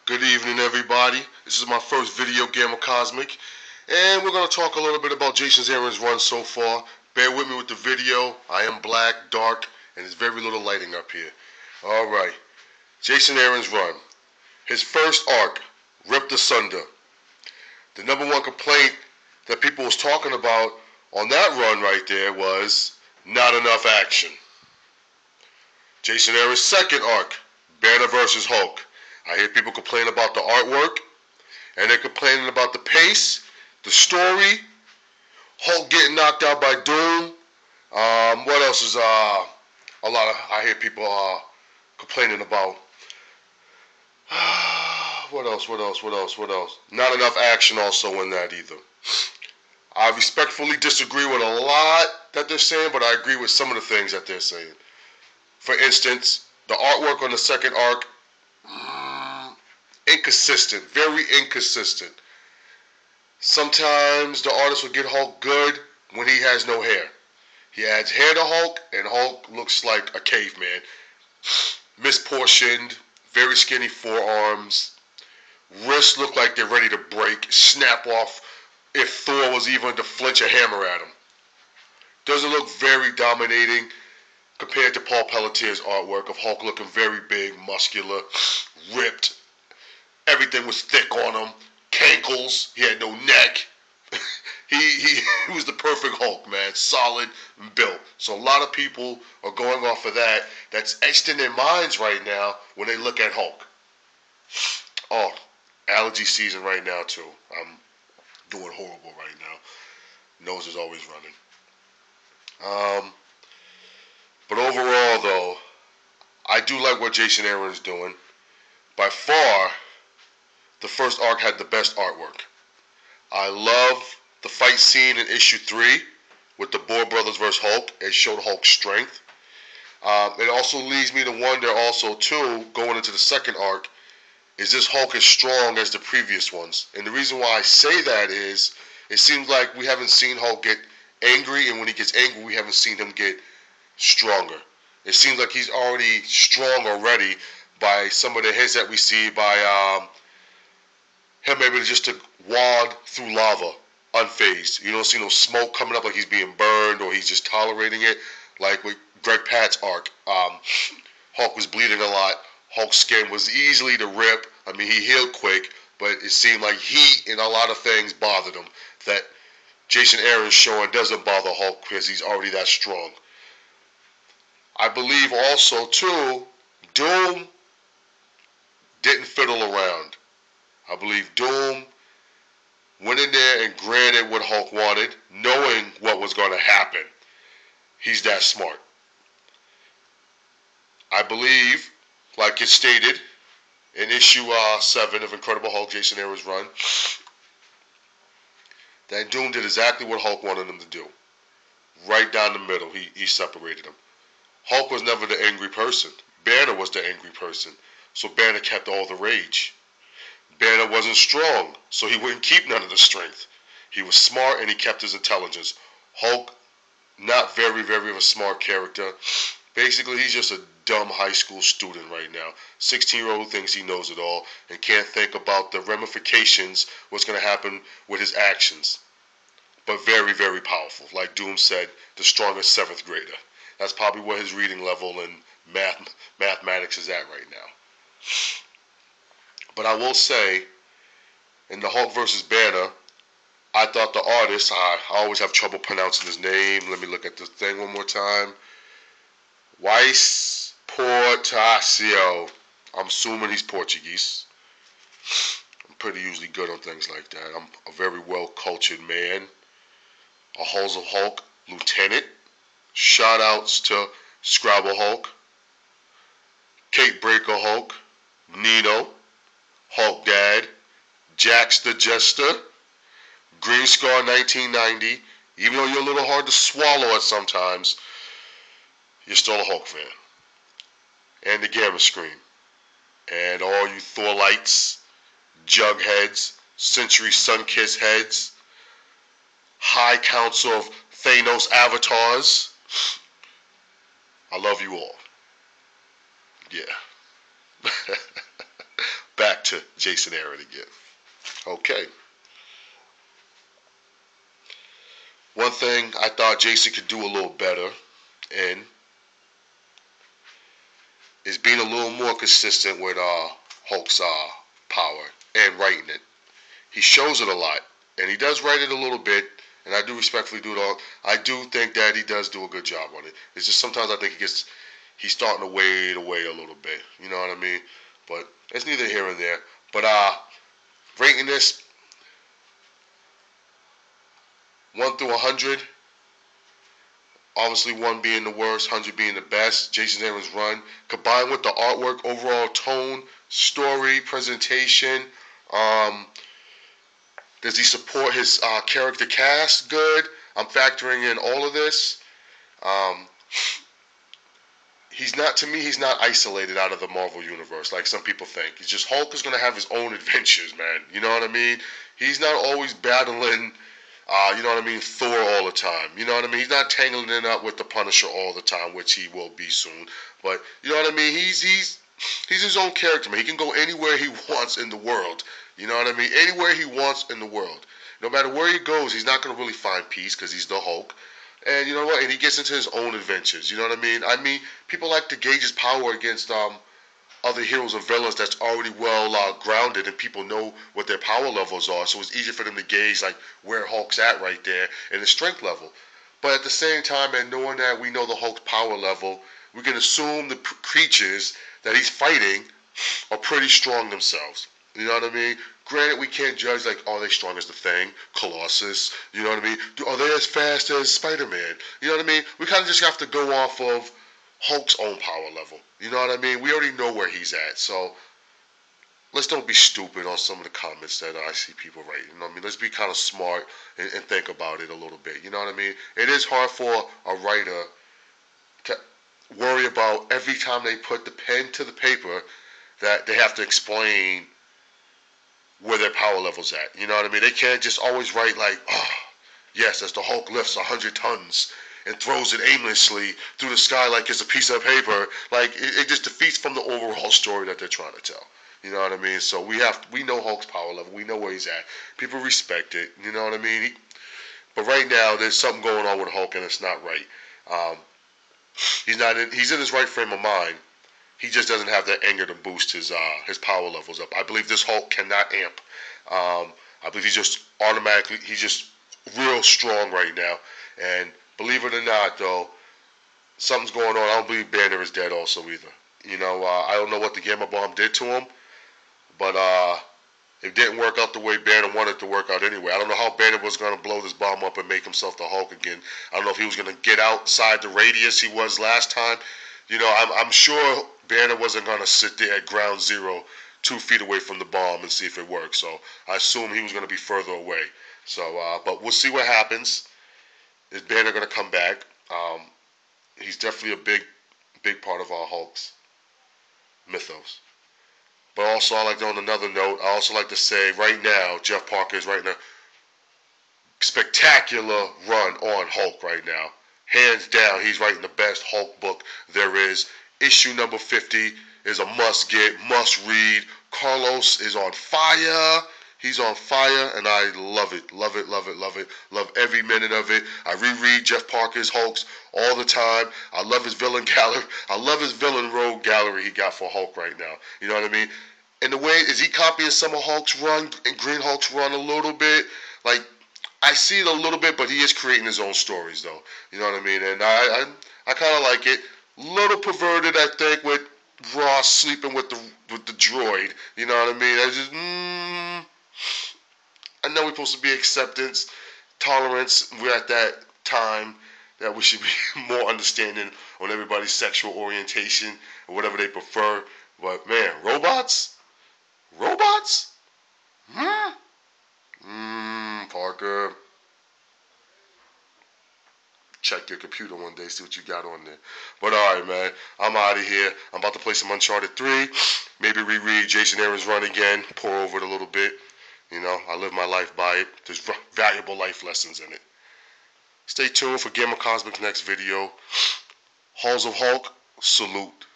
Good evening, everybody. This is my first video, Gamma Cosmic, and we're going to talk a little bit about Jason Aaron's run so far. Bear with me with the video. I am black, dark, and there's very little lighting up here. Alright, Jason Aaron's run. His first arc, Ripped Asunder. The number one complaint that people was talking about on that run right there was not enough action. Jason Aaron's second arc, Banner vs. Hulk. I hear people complain about the artwork, and they're complaining about the pace, the story, Hulk getting knocked out by Doom. What else is I hear people complaining about? What else? Not enough action also in that either. I respectfully disagree with a lot that they're saying, but I agree with some of the things that they're saying. For instance, the artwork on the second arc, inconsistent, very inconsistent. Sometimes the artist will get Hulk good when he has no hair. He adds hair to Hulk, and Hulk looks like a caveman. Misportioned, very skinny forearms. Wrists look like they're ready to break, snap off if Thor was even to flinch a hammer at him. Doesn't look very dominating compared to Paul Pelletier's artwork of Hulk looking very big, muscular, ripped. Everything was thick on him. Cankles. He had no neck. he was the perfect Hulk, man. Solid and built. So a lot of people are going off of that. That's etched in their minds right now when they look at Hulk. Oh, allergy season right now too. I'm doing horrible right now. Nose is always running. But overall, though, I do like what Jason Aaron is doing. By far, the first arc had the best artwork. I love the fight scene in issue 3 with the Bohr brothers versus Hulk. It showed Hulk's strength. It also leads me to wonder also, too, going into the second arc, is this Hulk as strong as the previous ones? And the reason why I say that is, it seems like we haven't seen Hulk get angry, and when he gets angry, we haven't seen him get stronger. It seems like he's already strong already by some of the hits that we see by him able to wad through lava unfazed. You don't see no smoke coming up like he's being burned or he's just tolerating it. Like with Greg Pat's arc, Hulk was bleeding a lot. Hulk's skin was easily to rip. I mean, he healed quick, but it seemed like heat and a lot of things bothered him that Jason Aaron's showing doesn't bother Hulk because he's already that strong. I believe also, too, Doom didn't fiddle around. I believe Doom went in there and granted what Hulk wanted, knowing what was going to happen. He's that smart. I believe, like it's stated in issue 7 of Incredible Hulk, Jason Aaron's run, that Doom did exactly what Hulk wanted him to do. Right down the middle, he separated him. Hulk was never the angry person. Banner was the angry person. So Banner kept all the rage. Banner wasn't strong, so he wouldn't keep none of the strength. He was smart and he kept his intelligence. Hulk, not very, very of a smart character. Basically, he's just a dumb high school student right now. 16-year-old who thinks he knows it all and can't think about the ramifications, what's going to happen with his actions. But very, very powerful. Like Doom said, the strongest 7th grader. That's probably what his reading level in mathematics is at right now. But I will say, in the Hulk vs. Banner, I thought the artist, I always have trouble pronouncing his name. Let me look at the thing one more time. Weiss Portacio. I'm assuming he's Portuguese. I'm pretty usually good on things like that. I'm a very well-cultured man. A Hulk lieutenant. Shout-outs to Scrabble Hulk, Kate Breaker Hulk, Nino, Hulk Dad, Jax the Jester, Green Scar 1990. Even though you're a little hard to swallow at sometimes, you're still a Hulk fan. And the Gamma Screen. And all you Thorlights, Jugheads, Century Sunkiss heads, High Council of Thanos avatars. I love you all. Yeah. Back to to Jason Aaron again. Okay. One thing I thought Jason could do a little better in is being a little more consistent with Hulk's power and writing it. He shows it a lot, and he does write it a little bit, and I do respectfully do it all. I do think that he does do a good job on it. It's just sometimes I think he's starting to wade away a little bit. You know what I mean? But it's neither here and there. But rating this 1 through 100. Obviously, 1 being the worst, 100 being the best. Jason Aaron's run, combined with the artwork, overall tone, story, presentation. Does he support his character cast good? I'm factoring in all of this. He's not isolated out of the Marvel Universe like some people think. He's just, Hulk is going to have his own adventures, man. You know what I mean? He's not always battling, you know what I mean, Thor all the time. You know what I mean? He's not tangling it up with the Punisher all the time, which he will be soon. But, you know what I mean? He's his own character, man. He can go anywhere he wants in the world. You know what I mean? Anywhere he wants in the world. No matter where he goes, he's not going to really find peace because he's the Hulk. And you know what? And he gets into his own adventures. You know what I mean? People like to gauge his power against other heroes and villains that's already well grounded, and people know what their power levels are. So it's easier for them to gauge like where Hulk's at right there and his strength level. But at the same time, and knowing that we know the Hulk's power level, we can assume the creatures that he's fighting are pretty strong themselves. You know what I mean? Granted, we can't judge like, are they strong as the Thing, Colossus? You know what I mean? Are they as fast as Spider-Man? You know what I mean? We kind of just have to go off of Hulk's own power level. You know what I mean? We already know where he's at. So let's don't be stupid on some of the comments that I see people writing. You know what I mean? Let's be kind of smart and think about it a little bit. You know what I mean? It is hard for a writer to worry about every time they put the pen to the paper that they have to explain where their power level's at. You know what I mean? They can't just always write like, oh, yes, as the Hulk lifts 100 tons and throws it aimlessly through the sky like it's a piece of paper. Like, it just defeats from the overall story that they're trying to tell. You know what I mean? So we know Hulk's power level. We know where he's at. People respect it. You know what I mean? But right now, there's something going on with Hulk, and it's not right. He's in his right frame of mind. He just doesn't have that anger to boost his power levels up. I believe this Hulk cannot amp. I believe he's just real strong right now. And believe it or not, though, something's going on. I don't believe Banner is dead also either. You know, I don't know what the Gamma Bomb did to him, but it didn't work out the way Banner wanted it to work out anyway. I don't know how Banner was going to blow this bomb up and make himself the Hulk again. I don't know if he was going to get outside the radius he was last time. You know, I'm sure Banner wasn't going to sit there at ground zero 2 feet away from the bomb and see if it worked. So I assume he was going to be further away. So, but we'll see what happens. Is Banner going to come back? He's definitely a big part of our Hulk's mythos. But also, on another note, I also like to say right now, Jeff Parker is writing a spectacular run on Hulk right now. Hands down, he's writing the best Hulk book there is. Issue number 50 is a must get, must read. Carlos is on fire. He's on fire, and I love it. Love it, love it, love it. Love every minute of it. I reread Jeff Parker's Hulks all the time. I love his villain gallery. I love his villain rogue gallery he got for Hulk right now. You know what I mean? And the way, is he copying some of Hulk's run and Green Hulk's run a little bit? Like, I see it a little bit, but he is creating his own stories, though. You know what I mean? And I kind of like it. Little perverted, I think, with Ross sleeping with the droid. You know what I mean? I just, I know we're supposed to be acceptance, tolerance. We're at that time that we should be more understanding on everybody's sexual orientation or whatever they prefer. But man, robots? Robots? Parker. Check your computer one day, see what you got on there. But alright, man, I'm out of here. I'm about to play some Uncharted 3. Maybe reread Jason Aaron's run again, pour over it a little bit. You know, I live my life by it. There's valuable life lessons in it. Stay tuned for Gamma Cosmic's next video. Halls of Hulk, salute.